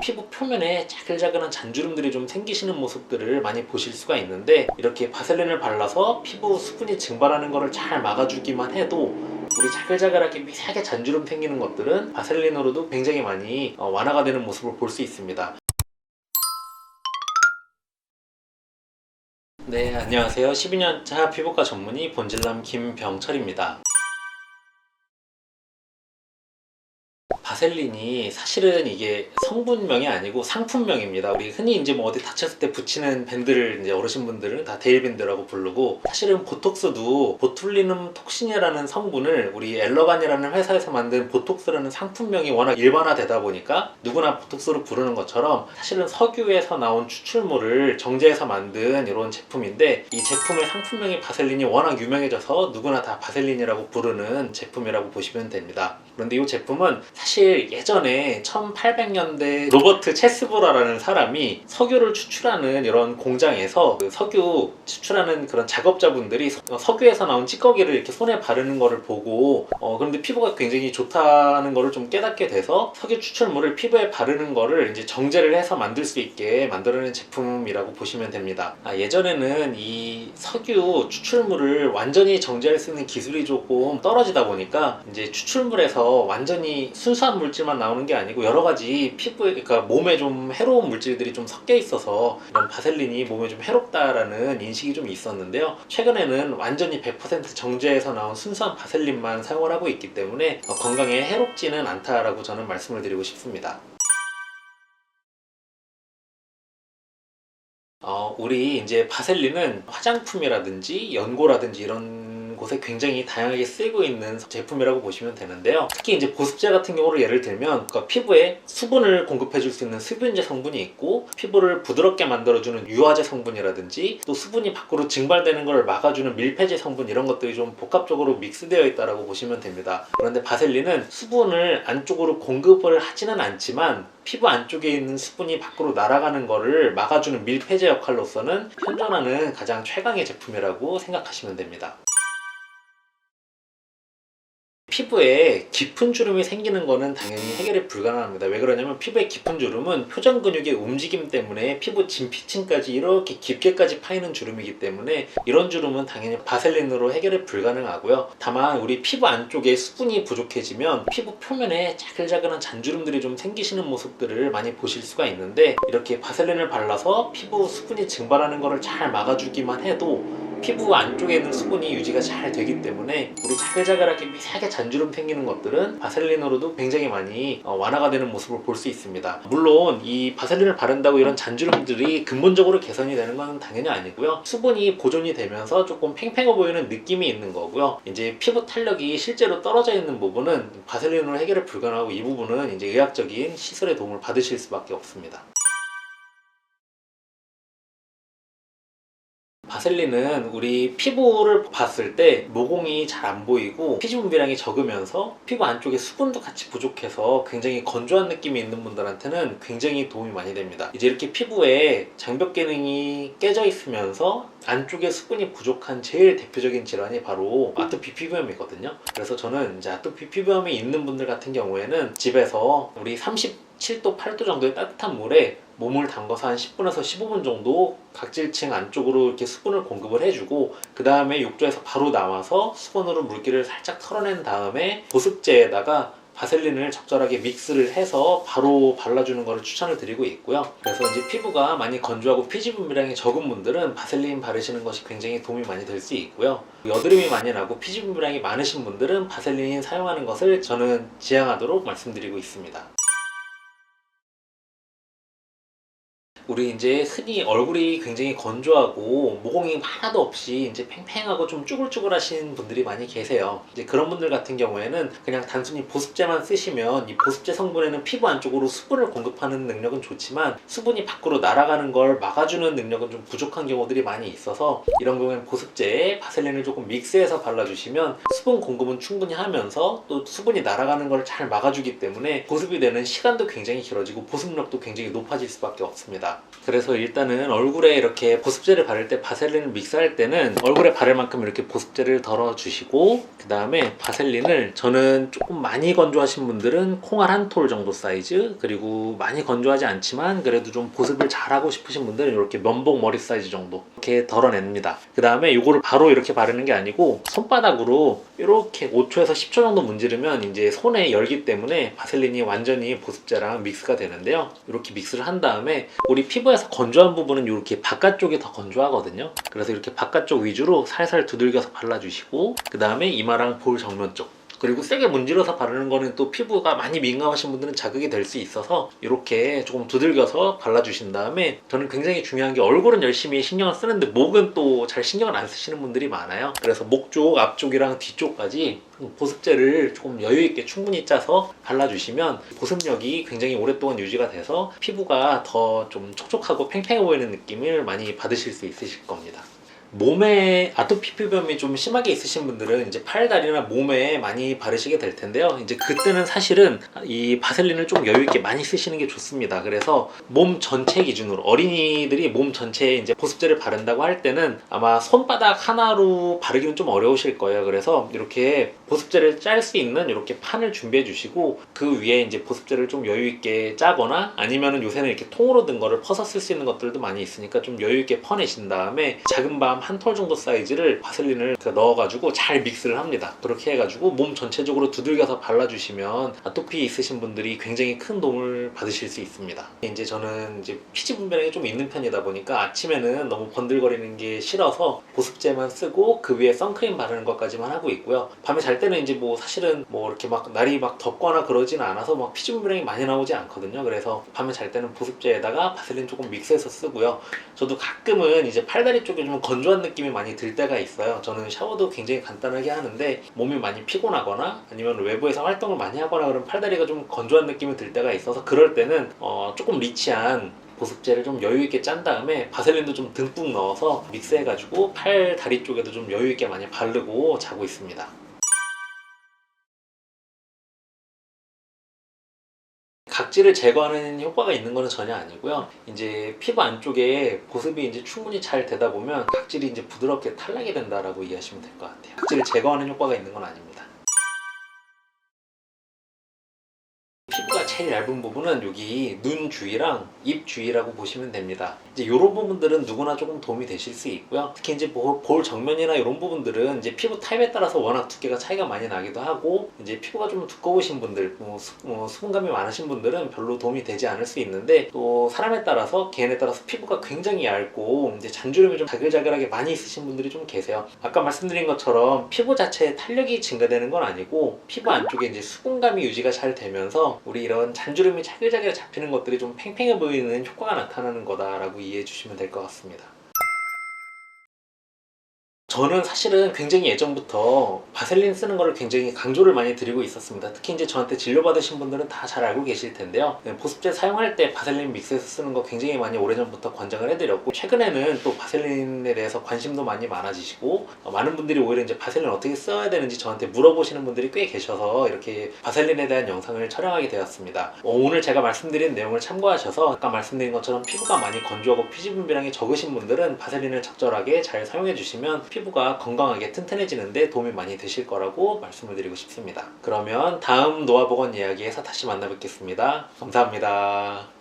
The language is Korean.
피부 표면에 자글자글한 잔주름들이 좀 생기시는 모습들을 많이 보실 수가 있는데, 이렇게 바셀린을 발라서 피부 수분이 증발하는 것을 잘 막아주기만 해도 우리 자글자글하게 미세하게 잔주름 생기는 것들은 바셀린으로도 굉장히 많이 완화가 되는 모습을 볼 수 있습니다. 네, 안녕하세요. 12년차 피부과 전문의 본질남 김병철입니다. 바셀린이 사실은 이게 성분명이 아니고 상품명입니다. 우리 흔히 이제 뭐 어디 다쳤을 때 붙이는 밴드를 이제 어르신분들은 다 데일밴드라고 부르고, 사실은 보톡스도 보툴리눔 톡신이라는 성분을 우리 엘러간이라는 회사에서 만든 보톡스라는 상품명이 워낙 일반화되다 보니까 누구나 보톡스로 부르는 것처럼, 사실은 석유에서 나온 추출물을 정제해서 만든 이런 제품인데, 이 제품의 상품명이 바셀린이 워낙 유명해져서 누구나 다 바셀린이라고 부르는 제품이라고 보시면 됩니다. 그런데 이 제품은 사실 예전에 1800년대 로버트 체스보라라는 사람이 석유를 추출하는 이런 공장에서 그 석유 추출하는 그런 작업자분들이 석유에서 나온 찌꺼기를 이렇게 손에 바르는 거를 보고 그런데 피부가 굉장히 좋다는 거를 좀 깨닫게 돼서 석유 추출물을 피부에 바르는 거를 이제 정제를 해서 만들 수 있게 만들어낸 제품이라고 보시면 됩니다. 예전에는 이 석유 추출물을 완전히 정제할 수 있는 기술이 조금 떨어지다 보니까 이제 추출물에서 완전히 순수한 물질만 나오는 게 아니고 여러 가지 피부에, 그러니까 몸에 좀 해로운 물질들이 좀 섞여 있어서 이런 바셀린이 몸에 좀 해롭다라는 인식이 좀 있었는데요. 최근에는 완전히 100% 정제해서 나온 순수한 바셀린만 사용을 하고 있기 때문에 건강에 해롭지는 않다라고 저는 말씀을 드리고 싶습니다. 우리 이제 바셀린은 화장품이라든지 연고라든지 이런 곳에 굉장히 다양하게 쓰이고 있는 제품이라고 보시면 되는데요. 특히 이제 보습제 같은 경우를 예를 들면 피부에 수분을 공급해 줄 수 있는 수분제 성분이 있고, 피부를 부드럽게 만들어주는 유화제 성분이라든지 또 수분이 밖으로 증발되는 걸 막아주는 밀폐제 성분, 이런 것들이 좀 복합적으로 믹스되어 있다고 보시면 됩니다. 그런데 바셀린은 수분을 안쪽으로 공급을 하지는 않지만 피부 안쪽에 있는 수분이 밖으로 날아가는 것을 막아주는 밀폐제 역할로서는 현존하는 가장 최강의 제품이라고 생각하시면 됩니다. 피부에 깊은 주름이 생기는 거는 당연히 해결이 불가능합니다. 왜 그러냐면 피부에 깊은 주름은 표정 근육의 움직임 때문에 피부 진피층까지 이렇게 깊게까지 파이는 주름이기 때문에 이런 주름은 당연히 바셀린으로 해결이 불가능하고요. 다만 우리 피부 안쪽에 수분이 부족해지면 피부 표면에 자글자글한 잔주름들이 좀 생기시는 모습들을 많이 보실 수가 있는데, 이렇게 바셀린을 발라서 피부 수분이 증발하는 것을 잘 막아주기만 해도 피부 안쪽에 있는 수분이 유지가 잘 되기 때문에 우리 자글자글하게 미세하게 잔주름 생기는 것들은 바셀린으로도 굉장히 많이 완화가 되는 모습을 볼 수 있습니다. 물론 이 바셀린을 바른다고 이런 잔주름들이 근본적으로 개선이 되는 건 당연히 아니고요. 수분이 보존이 되면서 조금 팽팽해 보이는 느낌이 있는 거고요. 이제 피부 탄력이 실제로 떨어져 있는 부분은 바셀린으로 해결이 불가능하고, 이 부분은 이제 의학적인 시술의 도움을 받으실 수밖에 없습니다. 바셀린은 우리 피부를 봤을 때 모공이 잘 안 보이고 피지 분비량이 적으면서 피부 안쪽에 수분도 같이 부족해서 굉장히 건조한 느낌이 있는 분들한테는 굉장히 도움이 많이 됩니다. 이제 이렇게 피부에 장벽 기능이 깨져 있으면서 안쪽에 수분이 부족한 제일 대표적인 질환이 바로 아토피 피부염이거든요. 그래서 저는 이제 아토피 피부염이 있는 분들 같은 경우에는 집에서 우리 37도, 8도 정도의 따뜻한 물에 몸을 담가서 한 10분에서 15분 정도 각질층 안쪽으로 이렇게 수분을 공급을 해주고, 그 다음에 욕조에서 바로 나와서 수건으로 물기를 살짝 털어낸 다음에 보습제에다가 바셀린을 적절하게 믹스를 해서 바로 발라주는 것을 추천을 드리고 있고요. 그래서 이제 피부가 많이 건조하고 피지 분비량이 적은 분들은 바셀린 바르시는 것이 굉장히 도움이 많이 될 수 있고요. 여드름이 많이 나고 피지 분비량이 많으신 분들은 바셀린 사용하는 것을 저는 지향하도록 말씀드리고 있습니다. 우리 이제 흔히 얼굴이 굉장히 건조하고 모공이 하나도 없이 이제 팽팽하고 좀 쭈글쭈글하신 분들이 많이 계세요. 이제 그런 분들 같은 경우에는 그냥 단순히 보습제만 쓰시면 이 보습제 성분에는 피부 안쪽으로 수분을 공급하는 능력은 좋지만 수분이 밖으로 날아가는 걸 막아주는 능력은 좀 부족한 경우들이 많이 있어서, 이런 경우에는 보습제에 바셀린을 조금 믹스해서 발라주시면 수분 공급은 충분히 하면서 또 수분이 날아가는 걸 잘 막아주기 때문에 보습이 되는 시간도 굉장히 길어지고 보습력도 굉장히 높아질 수밖에 없습니다. 있습니다. 그래서 일단은 얼굴에 이렇게 보습제를 바를 때 바셀린을 믹스할 때는 얼굴에 바를 만큼 이렇게 보습제를 덜어주시고, 그 다음에 바셀린을 저는 조금 많이 건조하신 분들은 콩알 한 톨 정도 사이즈, 그리고 많이 건조하지 않지만 그래도 좀 보습을 잘하고 싶으신 분들은 이렇게 면봉 머리 사이즈 정도 이렇게 덜어냅니다. 그 다음에 이거를 바로 이렇게 바르는 게 아니고 손바닥으로 이렇게 5초에서 10초 정도 문지르면 이제 손에 열기 때문에 바셀린이 완전히 보습제랑 믹스가 되는데요. 이렇게 믹스를 한 다음에 우리 피부에서 건조한 부분은 이렇게 바깥쪽이 더 건조하거든요. 그래서 이렇게 바깥쪽 위주로 살살 두들겨서 발라주시고, 그 다음에 이마랑 볼 정면 쪽, 그리고 세게 문질러서 바르는 거는 또 피부가 많이 민감하신 분들은 자극이 될 수 있어서 이렇게 조금 두들겨서 발라주신 다음에, 저는 굉장히 중요한 게 얼굴은 열심히 신경을 쓰는데 목은 또 잘 신경을 안 쓰시는 분들이 많아요. 그래서 목 쪽, 앞쪽이랑 뒤쪽까지 보습제를 조금 여유있게 충분히 짜서 발라주시면 보습력이 굉장히 오랫동안 유지가 돼서 피부가 더 좀 촉촉하고 팽팽해 보이는 느낌을 많이 받으실 수 있으실 겁니다. 몸에 아토피 피부염이 좀 심하게 있으신 분들은 이제 팔, 다리나 몸에 많이 바르시게 될 텐데요. 이제 그때는 사실은 이 바셀린을 좀 여유 있게 많이 쓰시는 게 좋습니다. 그래서 몸 전체 기준으로 어린이들이 몸 전체에 이제 보습제를 바른다고 할 때는 아마 손바닥 하나로 바르기는 좀 어려우실 거예요. 그래서 이렇게 보습제를 짤 수 있는 이렇게 판을 준비해 주시고, 그 위에 이제 보습제를 좀 여유 있게 짜거나, 아니면은 요새는 이렇게 통으로 든 거를 퍼서 쓸 수 있는 것들도 많이 있으니까 좀 여유 있게 퍼내신 다음에 작은 밤 한 톨 정도 사이즈를 바셀린을 넣어가지고 잘 믹스를 합니다. 그렇게 해가지고 몸 전체적으로 두들겨서 발라주시면 아토피 있으신 분들이 굉장히 큰 도움을 받으실 수 있습니다. 이제 저는 이제 피지 분비량이 좀 있는 편이다 보니까 아침에는 너무 번들거리는 게 싫어서 보습제만 쓰고 그 위에 선크림 바르는 것까지만 하고 있고요. 밤에 잘 때는 이제 뭐 사실은 뭐 이렇게 막 날이 막 덥거나 그러지는 않아서 막 피지 분비량이 많이 나오지 않거든요. 그래서 밤에 잘 때는 보습제에다가 바셀린 조금 믹스해서 쓰고요. 저도 가끔은 이제 팔다리 쪽에 좀 건조한 느낌이 많이 들 때가 있어요. 저는 샤워도 굉장히 간단하게 하는데 몸이 많이 피곤하거나 아니면 외부에서 활동을 많이 하거나 그러면 팔다리가 좀 건조한 느낌이 들 때가 있어서, 그럴 때는 조금 리치한 보습제를 좀 여유있게 짠 다음에 바셀린도 좀 듬뿍 넣어서 믹스해가지고 팔, 다리 쪽에도 좀 여유있게 많이 바르고 자고 있습니다. 각질을 제거하는 효과가 있는 것은 전혀 아니고요. 이제 피부 안쪽에 보습이 이제 충분히 잘 되다 보면 각질이 이제 부드럽게 탈락이 된다라고 이해하시면 될 것 같아요. 각질을 제거하는 효과가 있는 건 아닙니다. 피부가 제일 얇은 부분은 여기 눈 주위랑 입 주위라고 보시면 됩니다. 이제 이런 부분들은 누구나 조금 도움이 되실 수 있고요. 특히 이제 볼 정면이나 이런 부분들은 이제 피부 타입에 따라서 워낙 두께가 차이가 많이 나기도 하고, 이제 피부가 좀 두꺼우신 분들, 수분감이 많으신 분들은 별로 도움이 되지 않을 수 있는데, 또 사람에 따라서 개인에 따라서 피부가 굉장히 얇고 이제 잔주름이 좀 자글자글하게 많이 있으신 분들이 좀 계세요. 아까 말씀드린 것처럼 피부 자체에 탄력이 증가되는 건 아니고 피부 안쪽에 이제 수분감이 유지가 잘 되면서 우리 이런 잔주름이 자글자글 잡히는 것들이 좀 팽팽해 보이는 효과가 나타나는 거다라고 이해해 주시면 될 것 같습니다. 저는 사실은 굉장히 예전부터 바셀린 쓰는 거를 굉장히 강조를 많이 드리고 있었습니다. 특히 이제 저한테 진료받으신 분들은 다 잘 알고 계실 텐데요. 보습제 사용할 때 바셀린 믹스해서 쓰는 거 굉장히 많이 오래전부터 권장을 해드렸고, 최근에는 또 바셀린에 대해서 관심도 많이 많아지시고, 많은 분들이 오히려 이제 바셀린 어떻게 써야 되는지 저한테 물어보시는 분들이 꽤 계셔서 이렇게 바셀린에 대한 영상을 촬영하게 되었습니다. 오늘 제가 말씀드린 내용을 참고하셔서 아까 말씀드린 것처럼 피부가 많이 건조하고 피지 분비량이 적으신 분들은 바셀린을 적절하게 잘 사용해 주시면 피부가 건강하게 튼튼해지는데 도움이 많이 되실 거라고 말씀을 드리고 싶습니다. 그러면 다음 노화보건 이야기에서 다시 만나 뵙겠습니다. 감사합니다.